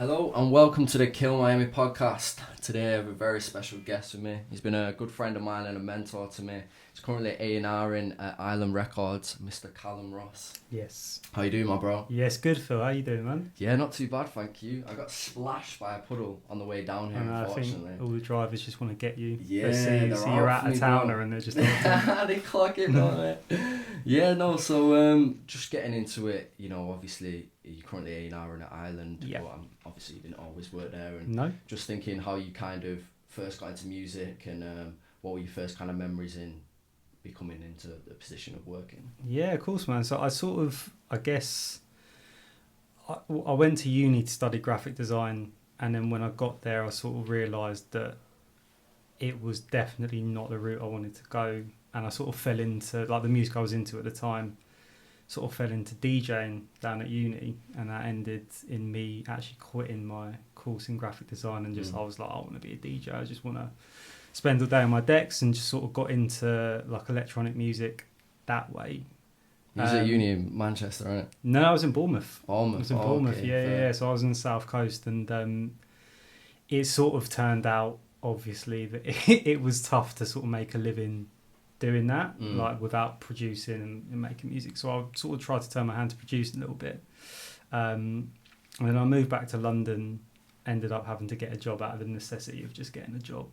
Hello and welcome to the Kill Miami podcast. Today I have a very special guest with me. He's been a good friend of mine and a mentor to me. He's currently A&R in Island Records, Mr. Callum Ross. Yes. How you doing, my bro? Yes, good, Phil. How you doing, man? Yeah, not too bad, thank you. I got splashed by a puddle on the way down here, unfortunately. I think all the drivers just want to get you. Yeah, they see you're out of towner and they're just they clock it, don't they? Yeah, no, so just getting into it, you know, obviously you're currently A&R in Ireland, yeah. but obviously you didn't always work there. And no. Just thinking how you kind of first got into music and what were your first kind of memories in becoming into the position of working? Yeah, of course, man. So I went to uni to study graphic design, and then when I got there I sort of realised that it was definitely not the route I wanted to go, and I sort of fell into, like, the music I was into at the time, sort of fell into DJing down at uni, and that ended in me actually quitting my course in graphic design and just I was like, I want to be a DJ. I just want to spend all day on my decks, and just sort of got into like electronic music that way. You was at uni in Manchester, right? No, I was in Bournemouth. I was in Bournemouth, okay, yeah. So I was in the South Coast, and it sort of turned out, obviously, that it was tough to sort of make a living doing that, like without producing and making music. So I sort of tried to turn my hand to producing a little bit. And then I moved back to London, ended up having to get a job out of the necessity of just getting a job.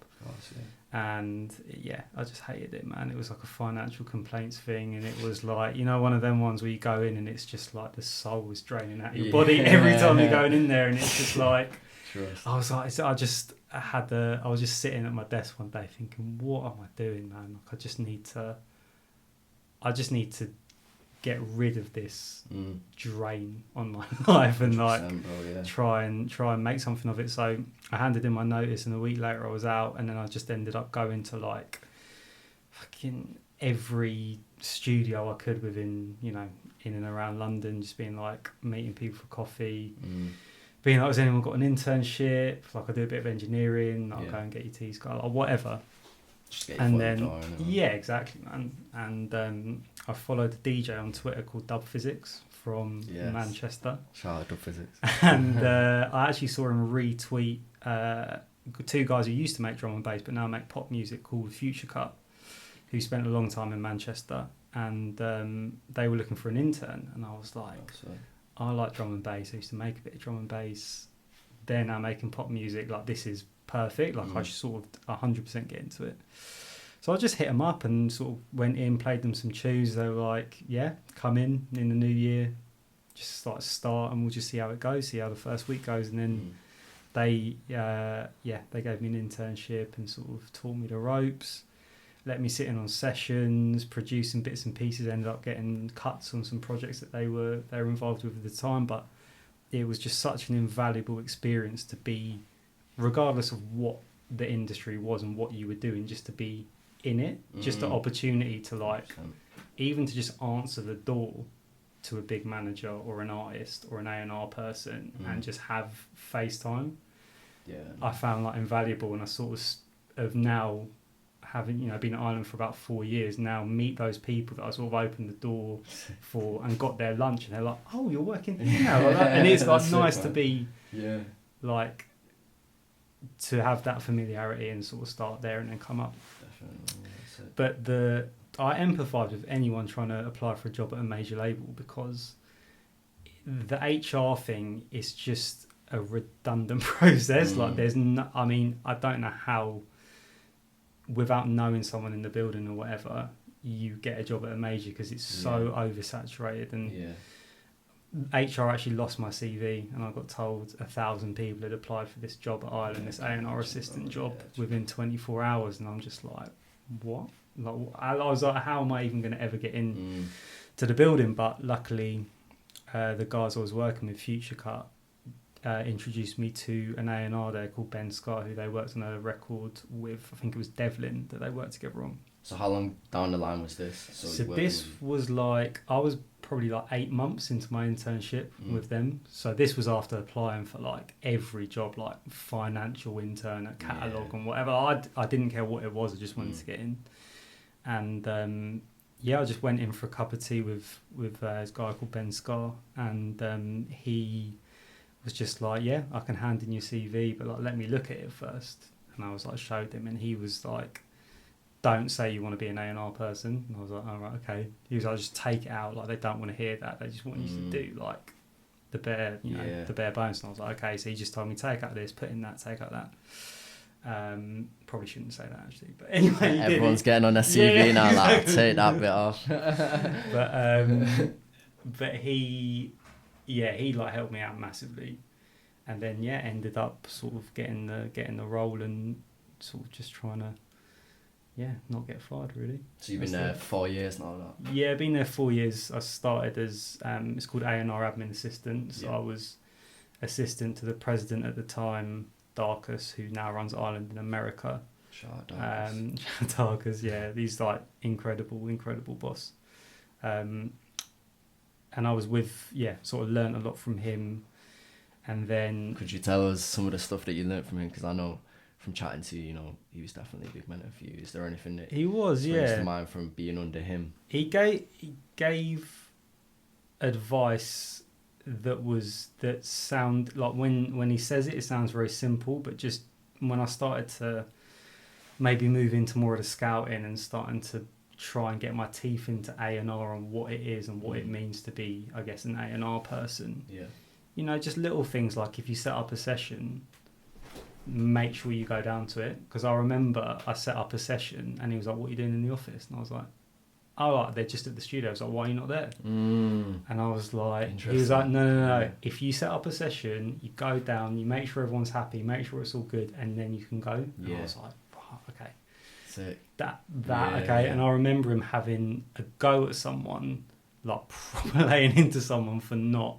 And yeah, I just hated it, man. It was like a financial complaints thing, and it was like, you know, one of them ones where you go in and it's just like the soul is draining out your body every time you're going in there, and it's just like I was like, I was just sitting at my desk one day thinking, what am I doing, man? Like, I just need to get rid of this drain on my life and like try and make something of it. So I handed in my notice, and a week later I was out, and then I just ended up going to like fucking every studio I could within, you know, in and around London, just being like meeting people for coffee. Being like, has anyone got an internship? Like, I do a bit of engineering. I'll go and get your T-Scar or whatever. Just get your door, yeah, exactly, man. And I followed a DJ on Twitter called Dub Physics from Manchester. Shout out Dub Physics. And I actually saw him retweet two guys who used to make drum and bass but now make pop music, called Future Cut, who spent a long time in Manchester, and they were looking for an intern, and I was like, I like drum and bass. I used to make a bit of drum and bass. They're now making pop music. Like, this is perfect. Like, I should sort of 100% get into it. So I just hit them up and sort of went in, played them some tunes. They were like, yeah, come in the new year, just like start, and we'll just see how it goes, see how the first week goes. And then they gave me an internship and sort of taught me the ropes. Let me sit in on sessions, producing bits and pieces. Ended up getting cuts on some projects that they were involved with at the time. But it was just such an invaluable experience to be, regardless of what the industry was and what you were doing, just to be in it. Just the opportunity to, like, even to just answer the door to a big manager or an artist or an A&R person and just have FaceTime. Yeah, I found that invaluable, and I sort of now, having, you know, been at Ireland for about 4 years now, meet those people that I sort of opened the door for and got their lunch, and they're like, oh, you're working here now, like that. And it's like nice to be like, to have that familiarity and sort of start there and then come up. Definitely. But I empathise with anyone trying to apply for a job at a major label, because the HR thing is just a redundant process. Like, there's no, I mean, I don't know how, without knowing someone in the building or whatever, you get a job at a major, because it's so oversaturated. And HR actually lost my CV, and I got told 1,000 people had applied for this job at Ireland, this A&R assistant job, within 24 hours. And I'm just like, what? Like, I was like, how am I even going to ever get in to the building? But luckily, the guys I was working with, Future Cut, introduced me to an A&R there called Ben Scott, who they worked on a record with. I think it was Devlin that they worked together on. So how long down the line was this? So this was like, I was probably like 8 months into my internship with them. So this was after applying for like every job, like financial intern at Catalogue and whatever. I didn't care what it was, I just wanted to get in. And I just went in for a cup of tea with this guy called Ben Scar, and he was just like, yeah, I can hand in your CV, but like, let me look at it first. And I was like, showed him, and he was like, don't say you want to be an A&R person. And I was like, all right, okay. He was like, just take it out. Like, they don't want to hear that. They just want you to do like the bare, the bare bones. And I was like, okay. So he just told me, take out this, put in that, take out that. Probably shouldn't say that actually, but anyway, everyone's getting on their CV now. Like, take that bit off. But he like helped me out massively, and then ended up sort of getting the role and sort of just trying to not get fired really. So you've been there 4 years now, like? Yeah, I've been there 4 years. I started as it's called A&R admin assistant. So I was assistant to the president at the time, Darkus, who now runs Ireland in America. Shout out Darkus. Darkus, he's like incredible boss. And I was with, sort of learnt a lot from him. And then... Could you tell us some of the stuff that you learnt from him? Because I know from chatting to you, he was definitely a big mentor for you. Is there anything that springs to mind from being under him? He gave advice that sound like when he says it sounds very simple, but just when I started to maybe move into more of the scouting and starting to try and get my teeth into A&R and what it is and what it means to be, I guess, an A&R person. Just little things like if you set up a session, make sure you go down to it. Because I remember I set up a session and he was like, what are you doing in the office? And I was like, oh, they're just at the studio. I was like, why are you not there? And I was like, he was like, no. If you set up a session, you go down, you make sure everyone's happy, make sure it's all good, and then you can go. And I was like, oh, okay. Sick. Okay. And I remember him having a go at someone, like proper laying into someone for not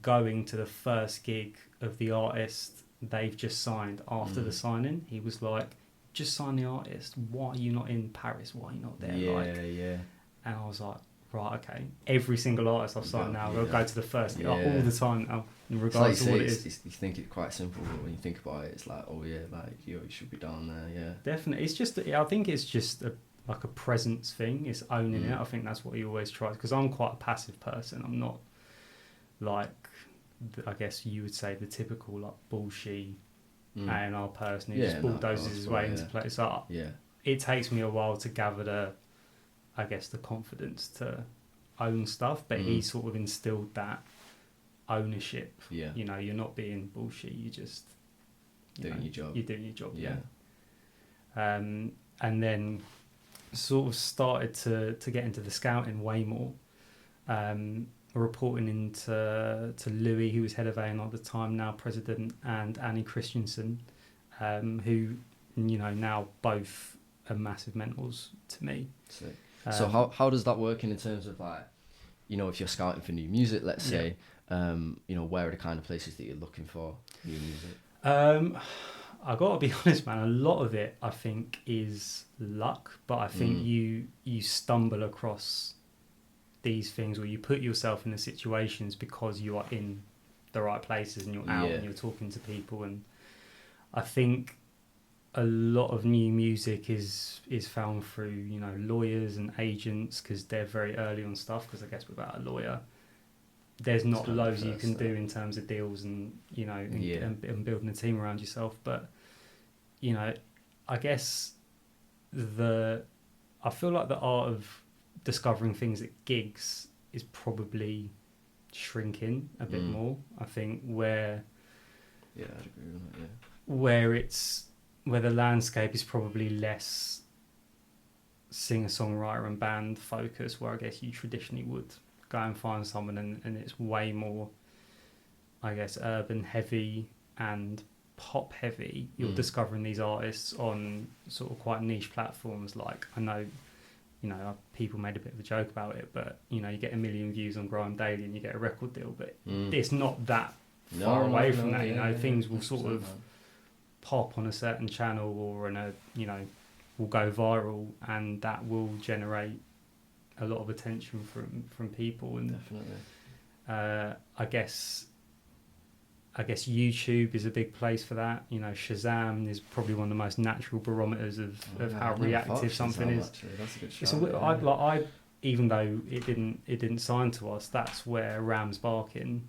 going to the first gig of the artist they've just signed after the signing. He was like, just sign the artist. Why are you not in Paris? Why are you not there? And I was like, right, okay. Every single artist I've signed now, they'll go to the first gig all the time now, regardless of what it is. You think it's quite simple, but when you think about it, it's like, oh yeah, like you should be down there, Definitely. It's just, I think it's just like a presence thing. It's owning it. I think that's what he always tries. Because I'm quite a passive person. I'm not like, I guess you would say, the typical like bullshit A&R person who just bulldozes his way into place. So it takes me a while to gather the confidence to own stuff, but he sort of instilled that ownership. You're not being bullshit, you just doing your job. You're doing your job. And then sort of started to get into the scouting way more, reporting into Louis, who was head of A&R at the time, now president, and Annie Christensen, who now both are massive mentors to me. Sick. So how does that work in terms of like, if you're scouting for new music, let's say, where are the kind of places that you're looking for new music? I gotta be honest, man, a lot of it I think is luck, but I think you stumble across these things where you put yourself in the situations because you are in the right places and you're out and you're talking to people. And I think a lot of new music is found through lawyers and agents, because they're very early on stuff, because I guess without a lawyer there's not loads you can do in terms of deals and and building a team around yourself. But I guess I feel like the art of discovering things at gigs is probably shrinking a bit more. I think where I'd agree with that, where the landscape is probably less singer-songwriter and band focused, where I guess you traditionally would go and find someone, and it's way more, I guess, urban heavy and pop heavy. You're discovering these artists on sort of quite niche platforms. Like, I know people made a bit of a joke about it, but you get 1 million views on Grime Daily and you get a record deal, but it's not that far away from that. Things will sort of pop on a certain channel or will go viral, and that will generate a lot of attention from people. And definitely, I guess YouTube is a big place for that. Shazam is probably one of the most natural barometers of how reactive something is. Actually. That's a good shout. I even though it didn't sign to us, that's where Ram's Barking.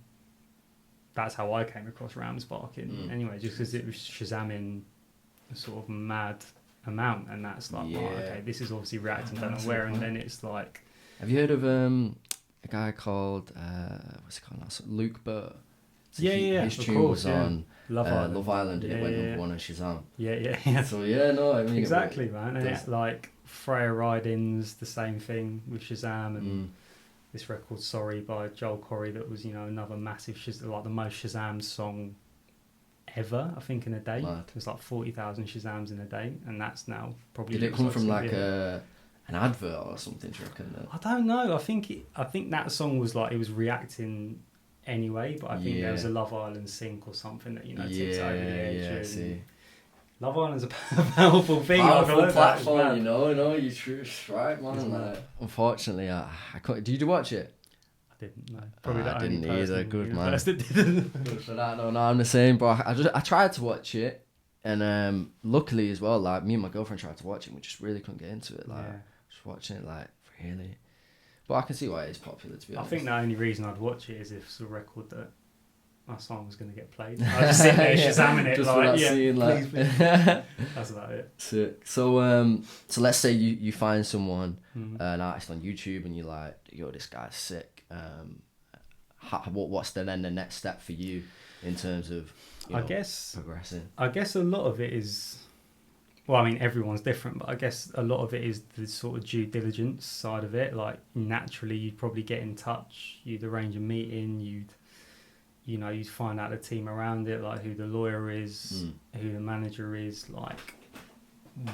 that's how I came across Ram Sparking anyway, just because it was Shazamming a sort of mad amount, and that's like, oh, okay, this is obviously reacting, don't know where, and then it's like... Have you heard of a guy called, what's he called now? Luke Burr? So his tune was on Love Island, and it went number one on Shazam. Yeah. So I mean... Exactly, man. And it's like Freya Riding's the same thing with Shazam, and this record, Sorry, by Joel Corey, that was, another massive, like the most Shazam song ever, I think, in a day. Mad. It was like 40,000 Shazams in a day, and that's now probably... Did it come from like an advert or something, do you reckon? I don't know. I think that song was like, it was reacting anyway, but I think there was a Love Island sync or something that, tipped over the edge. I see. Love Island's a powerful thing. Powerful platform, you're right, man. Like, unfortunately, I couldn't... Did you watch it? I didn't, no. Probably I didn't either. Good, man. Good for that. No, I'm the same, but I tried to watch it, and luckily as well, like, me and my girlfriend tried to watch it, and we just really couldn't get into it. Like, just watching it, like, really. But I can see why it is popular, to be honest. I think the only reason I'd watch it is if it's a record that my song was going to get played. I'd just sit there shazamming it, just like, please. That's about it. Sick. So let's say you find someone, an artist on YouTube, and you're like, yo, this guy's sick. What's then the next step for you in terms of progressing? I guess a lot of it is, well, I mean, everyone's different, but I guess a lot of it is the sort of due diligence side of it. Like, naturally, you'd probably get in touch, you'd arrange a meeting, you'd find out the team around it, like who the lawyer is, who the manager is, like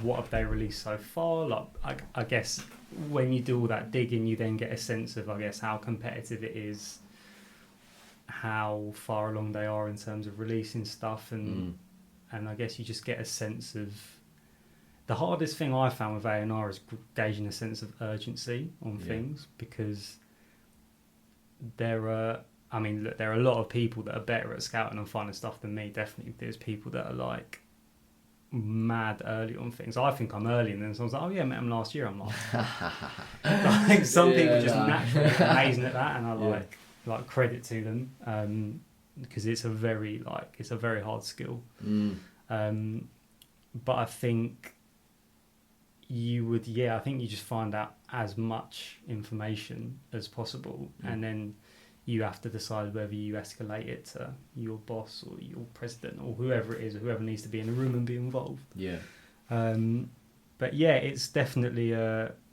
what have they released so far. Like, I guess when you do all that digging, you then get a sense of, I guess, how competitive it is, how far along they are in terms of releasing stuff, and I guess you just get a sense of... The hardest thing I found with A&R is gauging a sense of urgency on things, because there are a lot of people that are better at scouting and finding stuff than me. Definitely, there's people that are like mad early on things. I think I'm early, and then someone's like, "Oh yeah, I met him last year." I'm like, some people just naturally amazing at that, and I like credit to them, because it's a very hard skill. But I think you just find out as much information as possible, and then you have to decide whether you escalate it to your boss or your president or whoever it is, or whoever needs to be in the room and be involved. Yeah. But yeah, it's definitely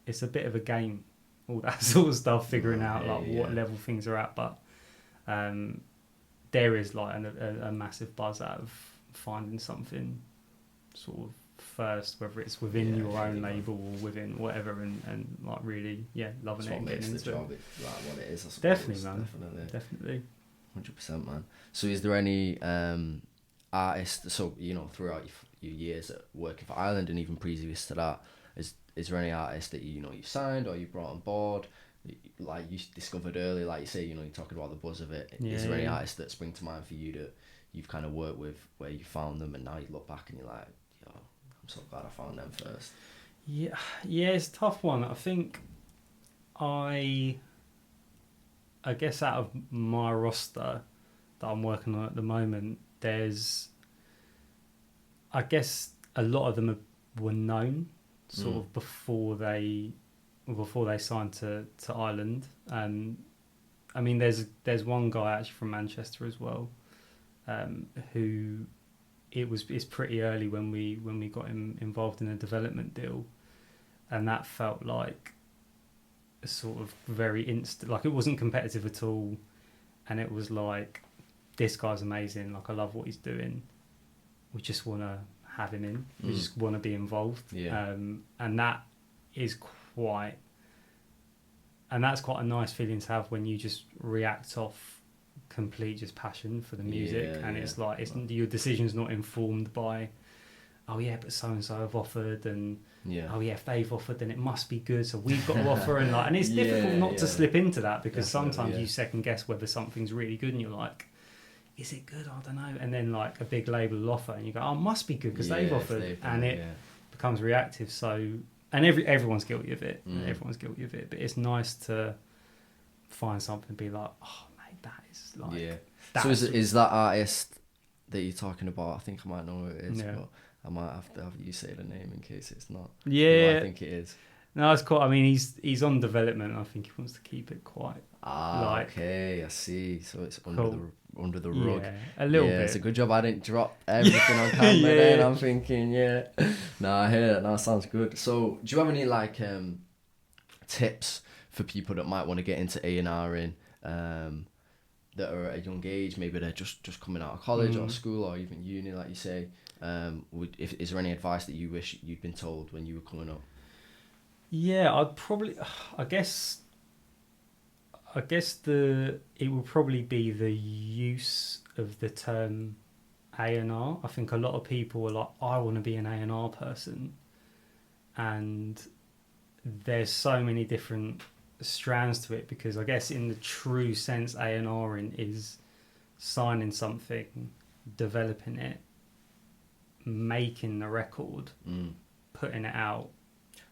it's a bit of a game, all that sort of stuff, figuring out what level things are at. But there is like a massive buzz out of finding something sort of first, whether it's within your own label or within whatever, and like really loving it and getting into it. Like what it is, I suppose. Definitely, man. Definitely 100%, man. So is there any artists, so throughout your years at working for Ireland and even previous to that, is there any artists that you signed or you brought on board, like you discovered early, like you say, you're talking about the buzz of it? Is there any artists that spring to mind for you that you've kind of worked with where you found them and now you look back and you're like, I'm so glad I found them first? Yeah, it's a tough one. I think I guess out of my roster that I'm working on at the moment, there's, I guess a lot of them were known sort of before they signed to Ireland. I mean, there's one guy actually from Manchester as well, who it's pretty early when we got him involved in a development deal, and that felt like a sort of very instant, like it wasn't competitive at all, and it was like, this guy's amazing, like I love what he's doing, we just want to have him in, we just want to be involved. And that is quite a nice feeling to have when you just react off complete just passion for the music, and it's like your decision's not informed by, oh yeah, but so and so have offered, and oh yeah, if they've offered then it must be good, so we've got to offer, and it's difficult not to slip into that, because sometimes you second guess whether something's really good and you're like, is it good? I don't know. And then like a big label will offer and you go, oh, it must be good because they've offered, and it becomes reactive. So, and everyone's guilty of it. Everyone's guilty of it. But it's nice to find something and be like, oh mate, that is like So is that artist that you're talking about? I think I might know who it is, but I might have to have you say the name in case it's not. Yeah, I think it is. No, it's cool. I mean, he's on development. I think he wants to keep it quiet. Okay, I see. So it's under the rug. Yeah, a little bit. It's a good job I didn't drop everything on camera. Then I'm thinking, I hear that. That sounds good. So, do you have any like tips for people that might want to get into A&Ring, that are at a young age? Maybe they're just coming out of college or school or even uni, like you say. Is there any advice that you wish you'd been told when you were coming up? Yeah, I guess it would probably be the use of the term A&R. I think a lot of people are like, I want to be an A&R person, and there's so many different strands to it, because I guess in the true sense, A&Ring is signing something, developing it, making the record, putting it out.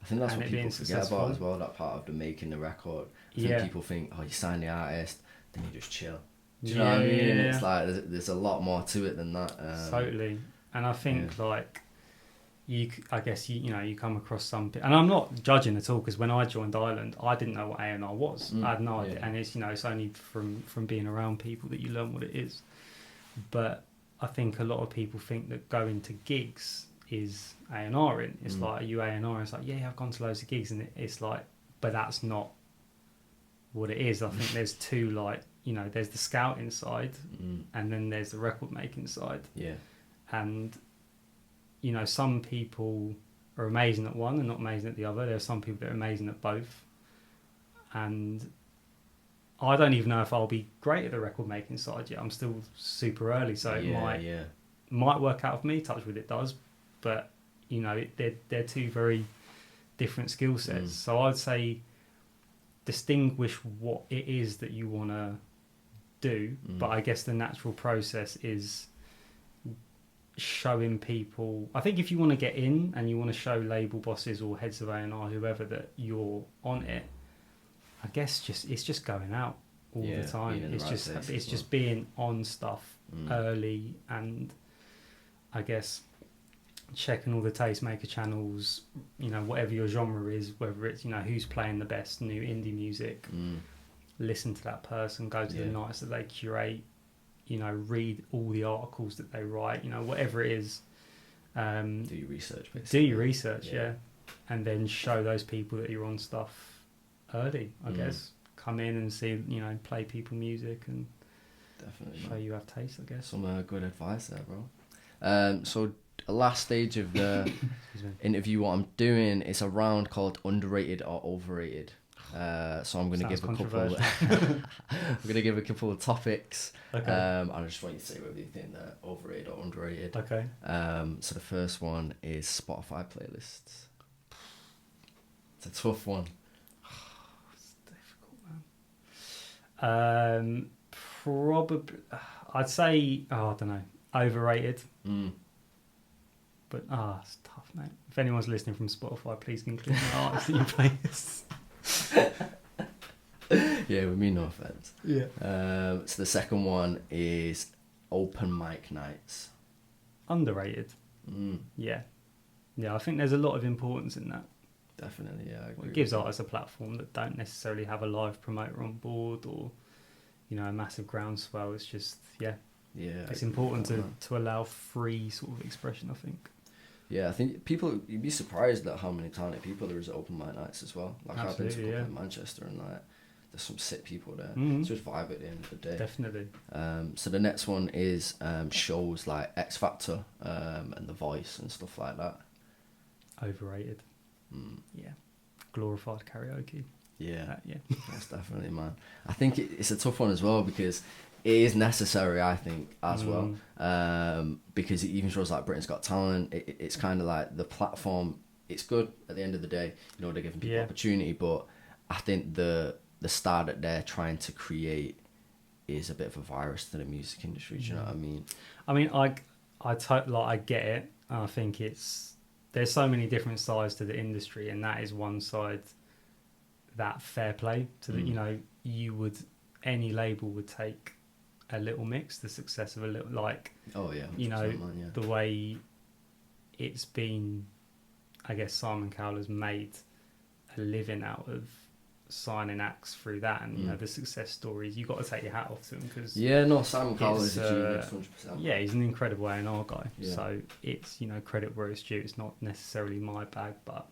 I think that's what people forget about as well, that part of the making the record. I think people think, you sign the artist, then you just chill. Do you know what I mean? It's like, there's a lot more to it than that. Totally. And I think, like, you come across some people, and I'm not judging at all, because when I joined Ireland, I didn't know what A&R was. I had no idea. And it's, it's only from being around people that you learn what it is. But I think a lot of people think that going to gigs is A&Ring. It's like, are you A&R? It's like, I've gone to loads of gigs, and it's like, but that's not what it is. I think there's two, like, there's the scouting side, and then there's the record making side. Yeah. And some people are amazing at one and not amazing at the other. There are some people that are amazing at both, and I don't even know if I'll be great at the record making side yet. I'm still super early, so it might work out for me. Touch wood, it does. But they're two very different skill sets. So I'd say distinguish what it is that you want to do. But I guess the natural process is showing people. I think if you want to get in and you want to show label bosses or heads of A&R, whoever, that you're on it, I guess it's just going out all the time. It's just being on stuff early, and I guess checking all the tastemaker channels, whatever your genre is, whether it's, who's playing the best new indie music, listen to that person, go to the nights that they curate, read all the articles that they write, whatever it is. Do your research, basically. Do your research, and then show those people that you're on stuff early, I guess. Come in and see, play people music, and definitely show you have taste, I guess. Some good advice there, bro. So the last stage of the interview, what I'm doing is a round called underrated or overrated. So I'm going to give a couple. I'm going to give a couple of topics. Okay. I just want you to say whether you think they're overrated or underrated. Okay. So the first one is Spotify playlists. It's a tough one. It's difficult, man. Probably, I'd say, I don't know, overrated. But it's tough, mate. If anyone's listening from Spotify, please include my artists in your playlists. With me, no offense. Yeah. So the second one is open mic nights. Underrated. Yeah. I think there's a lot of importance in that. Definitely, I agree. It gives artists a platform that don't necessarily have a live promoter on board, or a massive groundswell. It's just it's important to allow free sort of expression, I think. Yeah, I think you'd be surprised at how many talented people there is at open mic nights as well. Like, I've been to a couple in Manchester, and like, there's some sick people there. It's just vibe at the end of the day. Definitely. So the next one is shows like X Factor and The Voice and stuff like that. Overrated. Yeah. Glorified karaoke. Yeah. That's definitely, man. I think it's a tough one as well, because it is necessary, I think, as well, because it even shows like Britain's Got Talent. It's kind of like the platform. It's good at the end of the day. They're giving people opportunity, but I think the star that they're trying to create is a bit of a virus to the music industry. Do you know what I mean? I mean, I get it. I think there's so many different sides to the industry, and that is one side. That fair play to the, any label would take a little mix. The success of a little, like, Oh yeah, you know, 100%, man, yeah. the way it's been, I guess Simon Cowell has made a living out of signing acts through that, and you know, the success stories, you got to take your hat off to him, because Yeah, no, Simon Cowell is a genius, 100%. yeah, he's an incredible A&R guy. Yeah. So it's, you know, credit where it's due. It's not necessarily my bag, but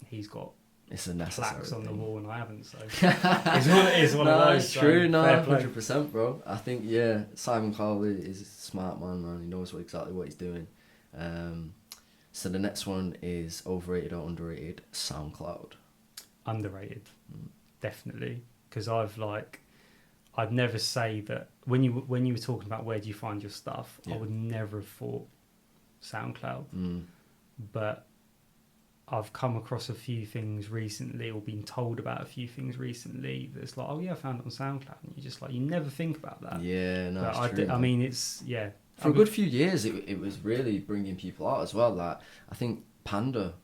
he's got It's a necessary plaques on the thing. wall and I haven't, so it's one of No, those. it's true, so no, fair play. 100%, bro. I think, yeah, Simon Cowell is a smart man. He knows exactly what he's doing. So the next one is overrated or underrated SoundCloud. Underrated, definitely, because I'd never say that when you were talking about where do you find your stuff, Yeah. I would never have thought SoundCloud, but I've come across a few things recently, or been told about a few things recently that's like, oh yeah, I found it on SoundCloud, and you just like, you never think about that. Yeah, no, But it's true. I mean, it's, yeah. For a good few years, it was really bringing people out as well. Like, I think Panda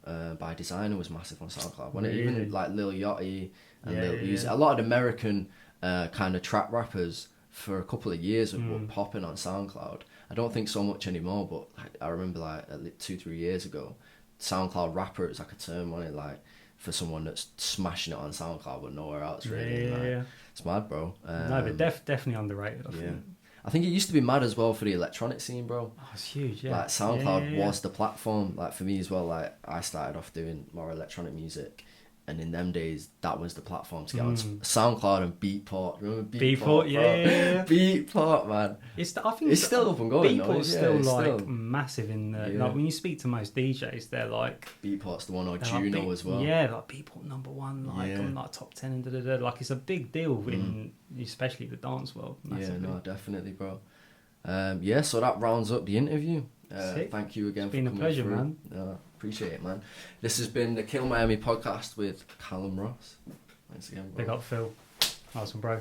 by Designer was massive on SoundCloud. When it even like Lil Yachty and Lil Uzi, a lot of American kind of trap rappers for a couple of years were popping on SoundCloud. I don't think so much anymore, but I remember like 2-3 years ago, SoundCloud rapper is like a term on it, like for someone that's smashing it on SoundCloud but nowhere else really. Yeah. It's mad, bro. No, but definitely underrated. I think. I think it used to be mad as well for the electronic scene, bro. Oh, it's huge, yeah. Like SoundCloud was the platform, like for me as well. Like I started off doing more electronic music, and in them days that was the platform to get on SoundCloud and Beatport. Remember Beatport? Bro? Yeah. Beatport, man. I think It's still up and going. Beatport's though. still It's like massive in the like when you speak to most DJs, they're like Beatport's the one, or they're Juno like as well. Yeah, like Beatport #1, like on like top 10 and da. Like it's a big deal in especially the dance world. Massively. Yeah, no, definitely, bro. Yeah, so that rounds up the interview. Thank you again It's for been a coming pleasure, through. man. Appreciate it, man. This has been the Kill Miami podcast with Callum Ross. Thanks again, bro. Big up, Phil. Nice one, bro.